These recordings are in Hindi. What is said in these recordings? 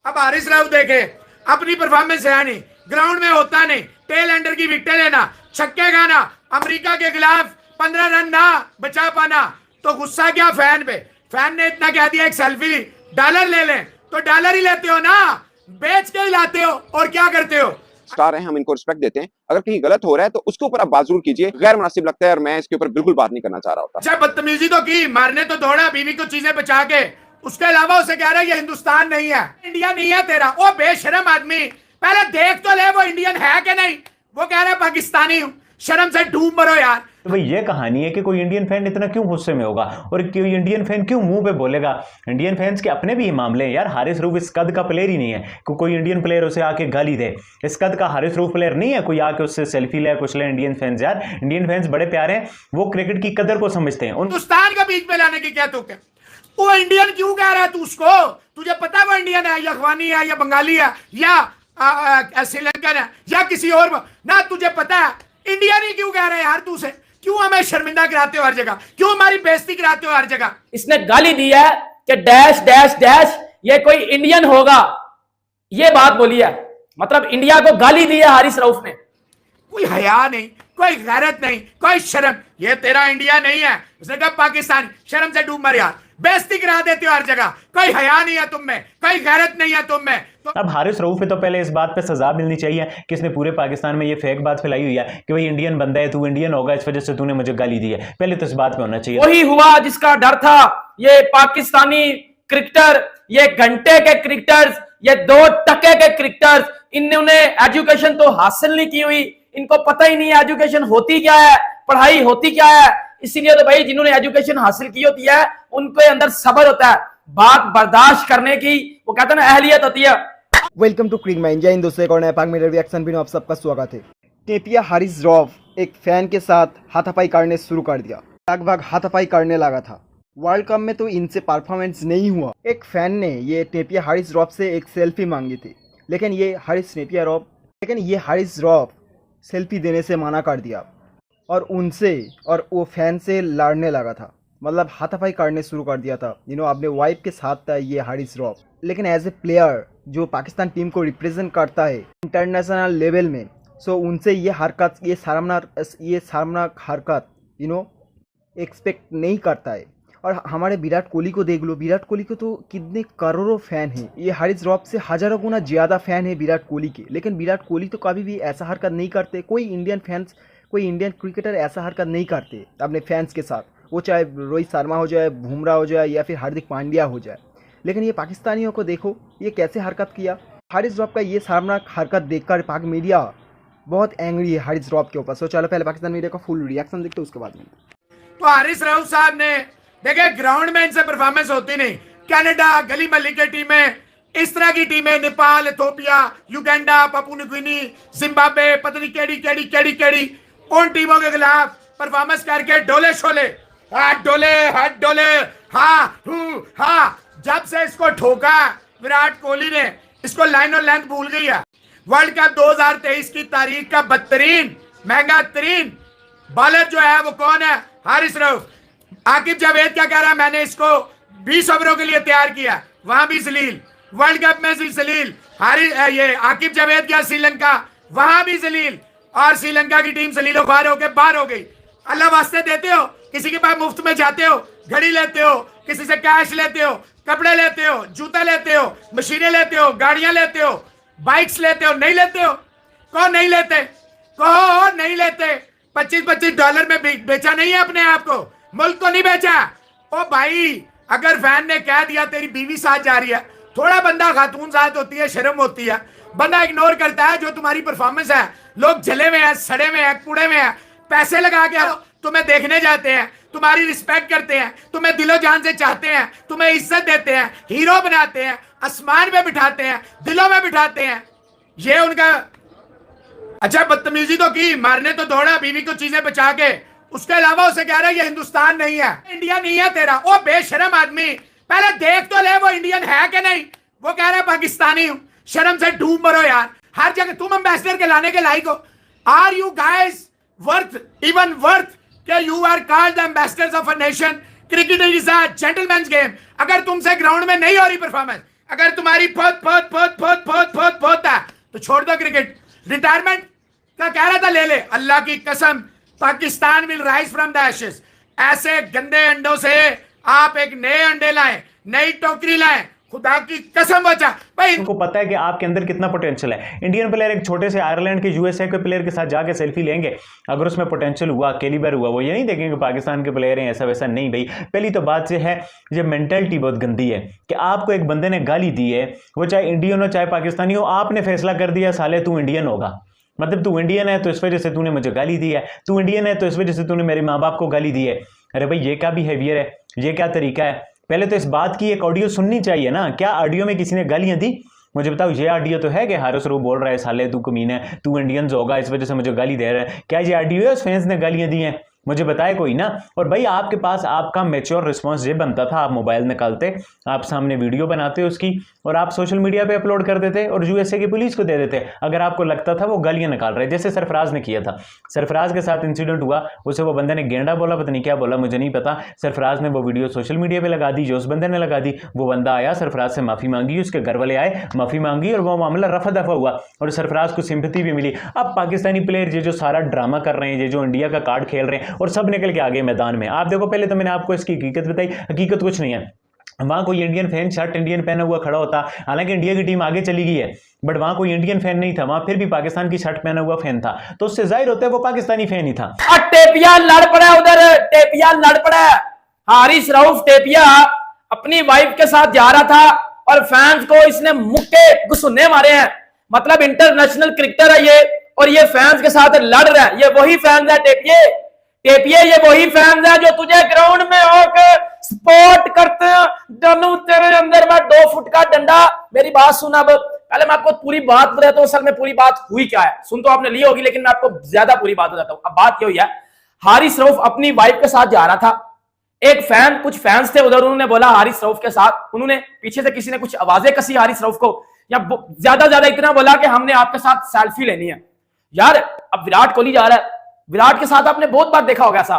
अब हारिस राव देखे, अपनी परफॉर्मेंस है नहीं, ग्राउंड में होता नहीं, टेल एंडर की विकेट लेना, छक्के गाना, अमेरिका के खिलाफ 15 रन ना बचा पाना, तो गुस्सा क्या फैन पे? फैन ने इतना कह दिया एक सेल्फी डॉलर ले लें, तो डॉलर ही लेते हो ना, बेच के ही लाते हो, और क्या करते हो? स्टार है, हम इनको रिस्पेक्ट देते हैं। अगर कहीं गलत हो रहा है तो उसके ऊपर आप बात जरूर कीजिए। गैर मुनासिब लगता है और मैं इसके ऊपर बिल्कुल बात नहीं करना चाह रहा होता। अच्छा, बदतमीजी तो की, मारने तो दौड़ा बीवी को चीजें बचा के, उसके अलावा उसे कह रहा है ये हिंदुस्तान नहीं है, इंडिया नहीं है तेरा। ओ बेशरम आदमी, पहले देख तो ले वो इंडियन है कि नहीं। वो कह रहा है पाकिस्तानी हूं, शर्म से डूब मरो यार। तो भाई ये कहानी है कि कोई इंडियन फैन इतना क्यों गुस्से में होगा और कोई इंडियन फैन क्यों मुंह पे बोलेगा। इंडियन फैंस के अपने भी मामले हैं यार। हारिस रऊफ इस कद का प्लेयर ही नहीं है कि कोई इंडियन प्लेयर उसे आके गाली दे। इस कद का हारिस रऊफ प्लेयर नहीं है कोई आके उससे सेल्फी ले कुछ ले। इंडियन फैंस यार, इंडियन फैंस बड़े प्यारे हैं, वो क्रिकेट की कदर को समझते हैं। हिंदुस्तान का बीच में लाने की क्या तुक है? वो इंडियन क्यों कह रहा है तू उसको? तुझे पता है वो इंडियन है या अफगानी है या बंगाली है या श्रीलंकन है या किसी और ना? तुझे पता है इंडियन ही क्यों कह रहे हैं यार तू से? क्यों हमें शर्मिंदा कराते हो हर जगह? क्यों हमारी बेइज्जती कराते हो हर जगह? इसने गाली दी है कि डैश डैश डैश ये कोई इंडियन होगा, ये बात बोली है। मतलब इंडिया को गाली दी है हारिस रऊफ ने। कोई हया नहीं, कोई गैरत नहीं, कोई शर्म। ये तेरा इंडिया नहीं है, उसने कहा पाकिस्तान। शर्म से डूब मर यार, बेइज्जती करा देते हो हर जगह। कोई हया नहीं है तुम में, कोई गैरत नहीं है तुम में। तो अब हारिस रऊफ पे तो पहले इस बात पे सजा मिलनी चाहिए कि इसने पूरे पाकिस्तान में ये फेक बात फैलाई हुई है कि भाई इंडियन बंदा है, तू इंडियन होगा, इस वजह से तूने मुझे गाली दी है। पहले तो इस बात पे होना चाहिए। वही हुआ जिसका डर था। ये पाकिस्तानी क्रिकेटर, ये घंटे के क्रिकेटर्स, ये 2 टके के क्रिकेटर्स, इन्होंने एजुकेशन तो हासिल नहीं की हुई, इनको पता ही नहीं है एजुकेशन होती क्या है, पढ़ाई होती क्या है। इसीलिए तो भाई जिन्होंने एजुकेशन हासिल की होती है उनके अंदर सब्र होता है, बात बर्दाश्त करने की, वो कहते हैं ना, अहलियत होती है। Welcome to Crick Mind. जय हिंद दोस्तों, एक और नया पाक मेरा रिएक्शन भी आप सबका स्वागत है। टेपिया हारिस रऊफ एक फैन के साथ हाथापाई करने शुरू कर दिया, लगभग हाथापाई करने लगा था। वर्ल्ड कप में तो इनसे परफॉर्मेंस नहीं हुआ। एक फैन ने ये टेपिया हारिस रऊफ से एक सेल्फी मांगी थी, लेकिन ये हारिस रऊफ सेल्फी देने से मना कर दिया और उनसे और वो फैन से लड़ने लगा था, मतलब हाथापाई करने शुरू कर दिया था। अपने वाइफ के साथ था ये हारिस रऊफ। लेकिन एज ए प्लेयर जो पाकिस्तान टीम को रिप्रेजेंट करता है इंटरनेशनल लेवल में, सो उनसे ये शर्मनाक हरकत एक्सपेक्ट नहीं करता है। और हमारे विराट कोहली को देख लो, विराट कोहली को तो कितने करोड़ों फैन हैं। ये हारिस रऊफ से हजारों गुना ज़्यादा फैन है विराट कोहली के, लेकिन विराट कोहली तो कभी भी ऐसा हरकत नहीं करते। कोई इंडियन क्रिकेटर ऐसा हरकत नहीं करते अपने फैंस के साथ, वो चाहे रोहित शर्मा हो जाए, बुमराह हो जाए या फिर हार्दिक पांड्या हो जाए। लेकिन ये पाकिस्तानियों को देखो, ये कैसे हरकत किया। हारिस रऊफ का ये शर्मनाक हरकत देखकर पाक मीडिया बहुत एंग्री है हारिस रऊफ के ऊपर। सो चलो पहले पाकिस्तान मीडिया का फुल रिएक्शन देखते उसके बाद में। तो हारिस राव साहब ने देखे, ग्राउंड में इनसे परफॉर्मेंस होती नहीं। कनाडा, गली मल्ली की टीमें, इस तरह की टीमें, Nepal, Ethiopia, Uganda, Papua New Guinea, Zimbabwe, पता नहीं केड़ी उन टीमों के खिलाफ परफॉर्मेंस करके डोले शोले, हाथ डोले, हाँ। जब से इसको ठोका विराट कोहली ने, इसको लाइन और लेंथ भूल गई है। वर्ल्ड कप 2023 की तारीख का बदतरीन, महंगा तरीन बॉलर जो है वो कौन है? हारिस रऊफ। आकिब जावेद क्या कह रहा है? मैंने इसको 20 ओवरों के लिए तैयार किया, वहां भी जलील। वर्ल्ड कप में भी जलील। ये आकिब जावेद गया श्रीलंका, वहां भी जलील। और श्रीलंका की टीम जलीलो ख्वार होकर बाहर हो गई। अल्लाह वास्ते देते हो, किसी के पास मुफ्त में जाते हो, घड़ी लेते हो, किसी से कैश लेते हो, कपड़े लेते हो, जूता लेते हो, मशीनें लेते हो, गाड़ियां लेते हो, बाइक्स लेते हो, नहीं लेते हो? कौन नहीं लेते? कौन नहीं लेते? 25-25 डॉलर में बेचा नहीं है अपने आप को, मुल्क को नहीं बेचा। ओ भाई, अगर फैन ने कह दिया तेरी बीवी साथ जा रही है, थोड़ा बंदा खातून साथ होती है, शर्म होती है, बंदा इग्नोर करता है जो तुम्हारी परफॉर्मेंस है। लोग जले में है, सड़े में है, कूड़े में है, पैसे लगा के तुम्हें देखने जाते हैं, तुम्हारी रिस्पेक्ट करते हैं, तुम्हें दिलो जान से चाहते हैं, तुम्हें इज्जत देते हैं, हीरो बनाते हैं, आसमान में बिठाते हैं, दिलों में बिठाते हैं। ये उनका। अच्छा, बदतमीजी तो की, मारने तो दौड़ा बीवी को चीजें बचा के, उसके अलावा उसे कह रहा है ये हिंदुस्तान नहीं है, इंडिया नहीं है तेरा। ओ बेशरम आदमी, पहले देख तो ले वो इंडियन है कि नहीं। वो कह रहा है पाकिस्तानी हूं, शर्म से डूब मरो यार। हर जगह तुम एम्बेसडर के लाने के लायक हो। आर यू गाइस वर्थ कि you are called the ambassadors of a nation? Cricket is a gentleman's game. अगर तुमसे ग्राउंड में नहीं हो रही परफॉर्मेंस, अगर तुम्हारी बहुत है तो छोड़ दो क्रिकेट, रिटायरमेंट का कह रहा था ले ले। अल्लाह की कसम, Pakistan will rise from the ashes. ऐसे गंदे अंडों से आप एक नए अंडे लाएं, नई टोकरी लाएं, खुदा की कसम बचा भाई। उनको पता है कि आपके अंदर कितना पोटेंशियल है। इंडियन प्लेयर एक छोटे से आयरलैंड के यूएसए के प्लेयर के साथ जाके सेल्फी लेंगे, अगर उसमें पोटेंशियल हुआ, कैलिबर हुआ, वो ये नहीं देखेंगे पाकिस्तान के प्लेयर हैं ऐसा वैसा। नहीं भाई, पहली तो बात से है ये मेंटेलिटी बहुत गंदी है कि आपको एक बंदे ने गाली दी है, वो चाहे इंडियन हो चाहे पाकिस्तानी हो, आपने फैसला कर दिया साले तू इंडियन होगा, मतलब तू इंडियन है तो इस वजह से तूने मुझे गाली दी है, तू इंडियन है तो इस वजह से तूने मेरे माँ बाप को गाली दी है। अरे भाई ये क्या बिहेवियर है, ये क्या तरीका है? पहले तो इस बात की एक ऑडियो सुननी चाहिए ना। क्या ऑडियो में किसी ने गालियां दी? मुझे बताओ, ये ऑडियो तो है कि हारिस रऊफ बोल रहा है साले तू कमीना है, तू इंडियंस होगा इस वजह से मुझे गाली दे रहा है? क्या ये ऑडियो है उस फैंस ने गालियां दी हैं? मुझे बताए कोई ना। और भाई आपके पास आपका मैच्योर रिस्पॉन्स ये बनता था, आप मोबाइल निकालते, आप सामने वीडियो बनाते उसकी और आप सोशल मीडिया पे अपलोड कर देते और यूएसए की पुलिस को दे देते अगर आपको लगता था वो गालियां निकाल रहे, जैसे सरफराज ने किया था। सरफराज के साथ इंसिडेंट हुआ, उसे वो बंदे ने गेंडा बोला, पता नहीं क्या बोला, मुझे नहीं पता। सरफराज ने वो वीडियो सोशल मीडिया पर लगा दी, जो उस बंदे ने लगा दी। वो बंदा आया, सरफराज से माफ़ी मांगी, उसके घर वाले आए, माफ़ी मांगी और वो मामला रफा दफा हुआ और सरफराज को सिंपैथी भी मिली। अब पाकिस्तानी प्लेयर ये जो सारा ड्रामा कर रहे हैं, ये जो इंडिया का कार्ड खेल रहे हैं और सब निकल के आगे मैदान में। आप देखो, पहले तो मैंने आपको इसकी हकीकत बताई, हकीकत कुछ नहीं है। वहां कोई इंडियन फैन शर्ट इंडियन पहना हुआ खड़ा होता, हालांकि इंडिया की टीम आगे चली गई है, बट वहां कोई इंडियन फैन नहीं था, वहां फिर भी पाकिस्तान की शर्ट पहना हुआ फैन था, तो उससे जाहिर होता है वो पाकिस्तानी फैन ही था। टेपिया लड़ पड़ा उधर, टेपिया लड़ पड़ा। हारिस रऊफ टेपिया अपनी वाइफ के साथ जा रहा था और फैंस को इसने मुक्के घुसुन्ने मारे हैं। मतलब इंटरनेशनल क्रिकेटर है ये और ये फैंस के साथ लड़ रहा है। ये वही फैंस है टेपिए, ये वही फैंस है जो तुझे ग्राउंड में होकर सपोर्ट करते हैं। डनू तेरे अंदर मैं 2 फुट का डंडा। मेरी बात सुन, अब पहले मैं आपको पूरी बात बताता हूँ असल में पूरी बात हुई क्या है। सुन तो आपने ली होगी लेकिन मैं आपको ज्यादा पूरी बात बताता हूँ। अब बात ये हुई है, हारिस रऊफ अपनी वाइफ के साथ जा रहा था, एक फैन, कुछ फैंस थे उधर, उन्होंने बोला हारिस रऊफ के साथ, उन्होंने पीछे से किसी ने कुछ आवाजें कसी हारिस रऊफ को, या ज्यादा इतना बोला कि हमने आपके साथ सेल्फी लेनी है। यार अब विराट कोहली जा रहा है, विराट के साथ आपने बहुत बार देखा होगा ऐसा,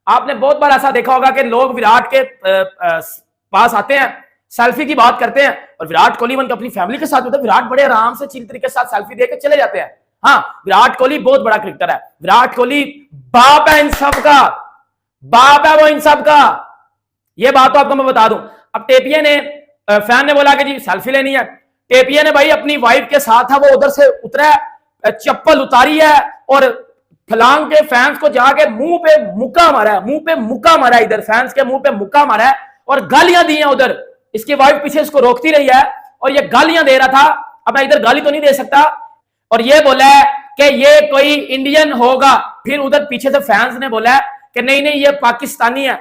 आपने बहुत बार ऐसा देखा होगा कि लोग विराट के पास आते हैं, सेल्फी की बात करते हैं और विराट कोहली बनकर अपनी फैमिली के साथ होता है, विराट बड़े आराम से चिल तरीके के साथ सेल्फी देकर चले जाते हैं। हाँ, विराट कोहली बहुत बड़ा क्रिकेटर है, विराट कोहली बाप है इन सब का, बाप है वो इन सब का। ये बात तो आपको मैं बता दूं। अब टेपिया ने, फैन ने बोला कि जी सेल्फी लेनी है, टेपिया ने भाई अपनी वाइफ के साथ था, वो उधर से उतरा है, चप्पल उतारी है और फलांग के फैंस को जाके मुंह पे मुक्का मारा है, मुंह पे मुक्का मारा है, इधर फैंस के मुंह पे मुक्का मारा है और गालियां दी हैं उधर। इसकी वाइफ पीछे इसको रोकती रही है और ये गालियां दे रहा था। अब मैं इधर गाली तो नहीं दे सकता, और ये बोला है कि ये कोई इंडियन होगा। फिर उधर पीछे से फैंस ने बोला है कि नहीं नहीं ये पाकिस्तानी है।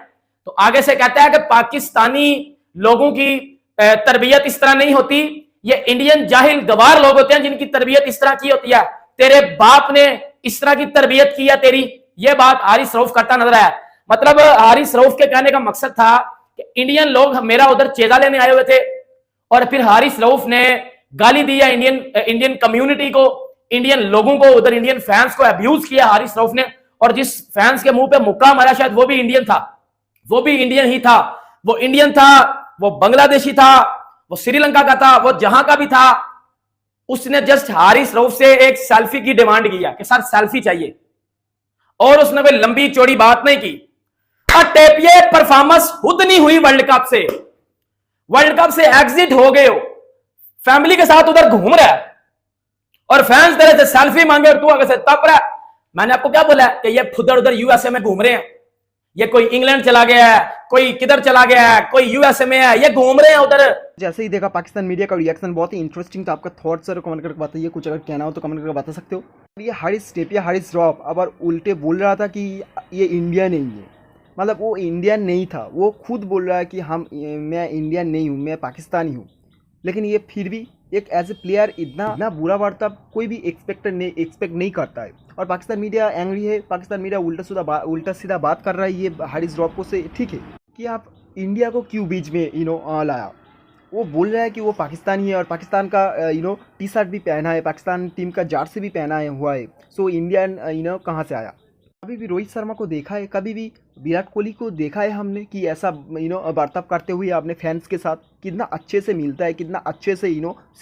तो आगे से कहता है कि पाकिस्तानी लोगों की तरबियत इस तरह नहीं होती, ये इंडियन जाहिल गवार लोग होते हैं जिनकी तरबियत इस तरह की होती है, तेरे बाप ने इस तरह की तरबियत की है तेरी। ये बात हारिस रऊफ करता नजर आया। मतलब हारिस रऊफ के कहने का मकसद था कि इंडियन लोग मेरा उधर चेजा लेने आए हुए थे और फिर हारिस रऊफ ने गाली दी है इंडियन कम्युनिटी को, इंडियन लोगों को, उधर इंडियन फैंस को अब्यूज किया हारिस रऊफ ने। और जिस फैंस के मुंह पे मुक्का मारा शायद वो भी इंडियन था, वो भी इंडियन ही था, वो इंडियन था, वो बांग्लादेशी था, वो श्रीलंका का था, वो जहां का भी था। उसने जस्ट हारिस रऊफ से एक सेल्फी की डिमांड किया कि सर सेल्फी चाहिए, और उसने कोई लंबी चौड़ी बात नहीं की। और टेपिए परफॉर्मेंस खुद नहीं हुई वर्ल्ड कप से, वर्ल्ड कप से एग्जिट हो गए हो, फैमिली के साथ उधर घूम रहा है और फैंस तेरे से सेल्फी मांगे और तू आगे से तप रहा है। मैंने आपको क्या बोला कि ये फुदर उधर यूएसए में घूम रहे हैं, ये कोई इंग्लैंड चला गया है, कोई किधर चला गया है, कोई यूएसए में है, ये घूम रहे हैं उधर। जैसे ही देखा पाकिस्तान मीडिया का रिएक्शन बहुत ही इंटरेस्टिंग था। आपका थॉट्स सर कमेंट करके बताइए, कुछ अगर कहना हो तो कमेंट करके बता सकते हो। ये हारिस टेपिया, हारिस रऊफ अब उल्टे बोल रहा था कि ये इंडिया नहीं है, मतलब वो इंडियन नहीं था, वो खुद बोल रहा है कि मैं इंडियन नहीं हूँ, मैं पाकिस्तानी हूँ। लेकिन ये फिर भी एक एज ए प्लेयर इतना बुरा बर्ताव कोई भी एक्सपेक्ट नहीं करता है। और पाकिस्तान मीडिया एंग्री है, पाकिस्तान मीडिया उल्टा सीधा बात कर रहा है ये हारिस रऊफ को से। ठीक है कि आप इंडिया को क्यों बीच में लाया। वो बोल रहा है कि वो पाकिस्तानी है और पाकिस्तान का टी शर्ट भी पहना है, पाकिस्तान टीम का जर्सी भी पहना हुआ है। सो इंडियन कहाँ से आया। कभी भी रोहित शर्मा को देखा है, कभी भी विराट कोहली को देखा है हमने कि ऐसा बर्ताव करते हुए अपने फैंस के साथ? कितना अच्छे से मिलता है, कितना अच्छे से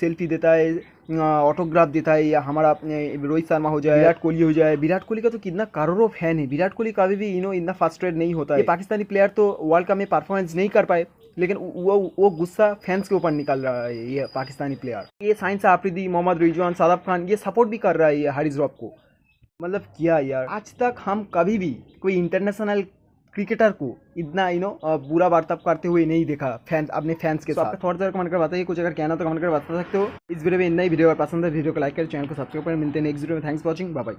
सेल्फी देता है, ऑटोग्राफ देता है। या हमारा रोहित शर्मा हो जाए, विराट कोहली हो जाए, विराट कोहली का तो कितना करोड़ों फैन है। विराट कोहली कभी भी इतना फ्रस्ट्रेट नहीं होता है। ये पाकिस्तानी प्लेयर तो वर्ल्ड कप में परफॉर्मेंस नहीं कर पाए, लेकिन वो गुस्सा फैंस के ऊपर निकल रहा है ये पाकिस्तानी प्लेयर। ये साइंस आफरीदी, मोहम्मद रिजवान, शादाब खान ये सपोर्ट भी कर रहा है ये हारिस रॉफ को। मतलब क्या यार, आज तक हम कभी भी कोई इंटरनेशनल क्रिकेटर को इतना बुरा बर्ताव करते हुए नहीं देखा फैंस अपने फैंस के साथ। आपका थॉट जरा कमेंट कर बताइए, कुछ अगर कहना तो कमेंट कर बता सकते हो। इस वीडियो में इतना ही। वीडियो अगर पसंद है वीडियो को लाइक करें, चैनल को सब्सक्राइब करें। मिलते हैं नेक्स्ट वीडियो में। Thanks for watching, bye bye.